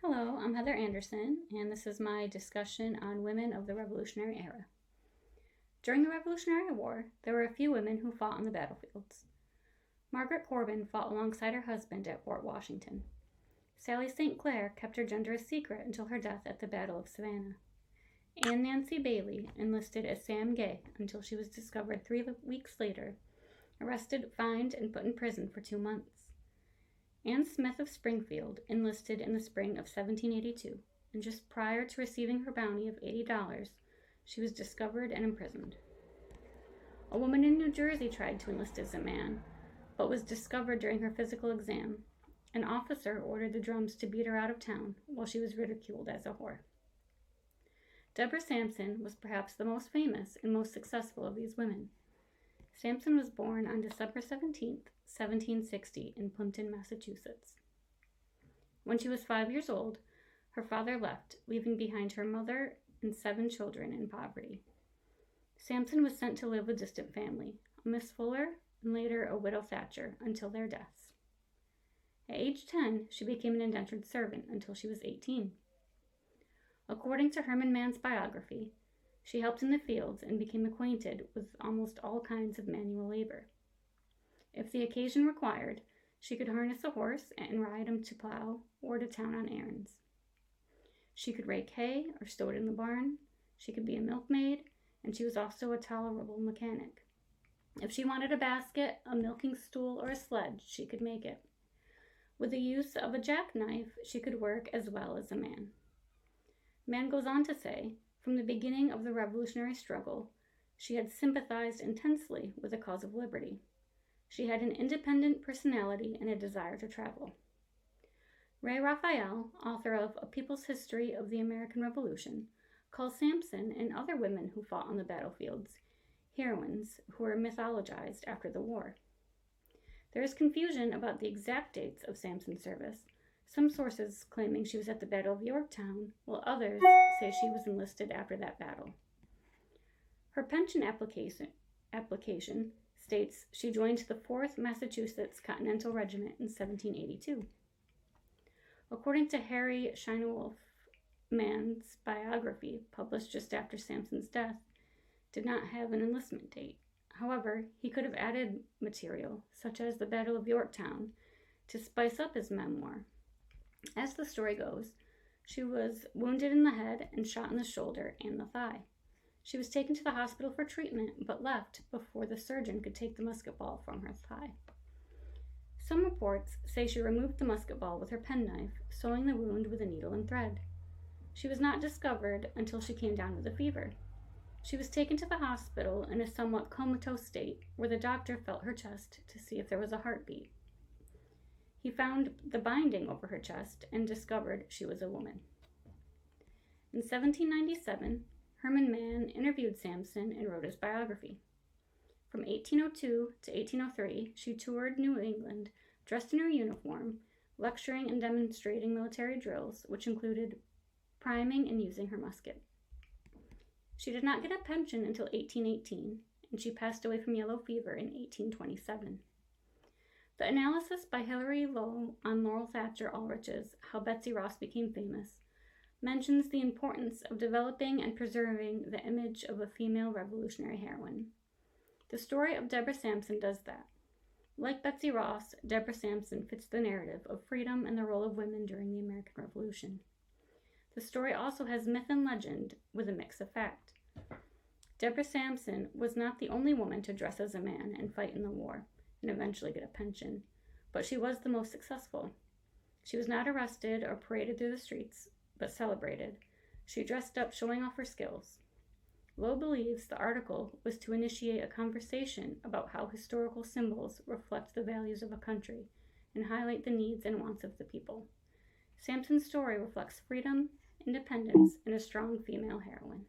Hello, I'm Heather Anderson, and this is my discussion on women of the Revolutionary Era. During the Revolutionary War, there were a few women who fought on the battlefields. Margaret Corbin fought alongside her husband at Fort Washington. Sally St. Clair kept her gender a secret until her death at the Battle of Savannah. Anne Nancy Bailey enlisted as Sam Gay until she was discovered 3 weeks later, arrested, fined, and put in prison for 2 months. Anne Smith of Springfield enlisted in the spring of 1782, and just prior to receiving her bounty of $80, she was discovered and imprisoned. A woman in New Jersey tried to enlist as a man, but was discovered during her physical exam. An officer ordered the drums to beat her out of town while she was ridiculed as a whore. Deborah Sampson was perhaps the most famous and most successful of these women. Sampson was born on December 17th, 1760 in Plimpton, Massachusetts. When she was 5 years old, her father left, leaving behind her mother and 7 children in poverty. Sampson was sent to live with distant family, a Miss Fuller and later a widow Thatcher, until their deaths. At age 10, she became an indentured servant until she was 18. According to Herman Mann's biography, she helped in the fields and became acquainted with almost all kinds of manual labor. If the occasion required, she could harness a horse and ride him to plow or to town on errands. She could rake hay or stow it in the barn. She could be a milkmaid, and she was also a tolerable mechanic. If she wanted a basket, a milking stool, or a sledge, she could make it. With the use of a jackknife, she could work as well as a man. Mann goes on to say, from the beginning of the revolutionary struggle, she had sympathized intensely with the cause of liberty. She had an independent personality and a desire to travel. Ray Raphael, author of A People's History of the American Revolution, calls Sampson and other women who fought on the battlefields heroines who were mythologized after the war. There is confusion about the exact dates of Sampson's service, some sources claiming she was at the Battle of Yorktown, while others say she was enlisted after that battle. Her pension application states she joined the 4th Massachusetts Continental Regiment in 1782. According to Harry Scheinewolf, Mann's biography, published just after Sampson's death, did not have an enlistment date. However, he could have added material, such as the Battle of Yorktown, to spice up his memoir. As the story goes, she was wounded in the head and shot in the shoulder and the thigh. She was taken to the hospital for treatment, but left before the surgeon could take the musket ball from her thigh. Some reports say she removed the musket ball with her penknife, sewing the wound with a needle and thread. She was not discovered until she came down with a fever. She was taken to the hospital in a somewhat comatose state, where the doctor felt her chest to see if there was a heartbeat. He found the binding over her chest and discovered she was a woman. In 1797, Herman Mann interviewed Sampson and wrote his biography. From 1802 to 1803, she toured New England, dressed in her uniform, lecturing and demonstrating military drills, which included priming and using her musket. She did not get a pension until 1818, and she passed away from yellow fever in 1827. The analysis by Hilary Lowe on Laurel Thatcher Ulrich's How Betsy Ross Became Famous mentions the importance of developing and preserving the image of a female revolutionary heroine. The story of Deborah Sampson does that. Like Betsy Ross, Deborah Sampson fits the narrative of freedom and the role of women during the American Revolution. The story also has myth and legend with a mix of fact. Deborah Sampson was not the only woman to dress as a man and fight in the war and eventually get a pension, but she was the most successful. She was not arrested or paraded through the streets, but celebrated. She dressed up, showing off her skills. Lowe believes the article was to initiate a conversation about how historical symbols reflect the values of a country and highlight the needs and wants of the people. Sampson's story reflects freedom, independence, and a strong female heroine.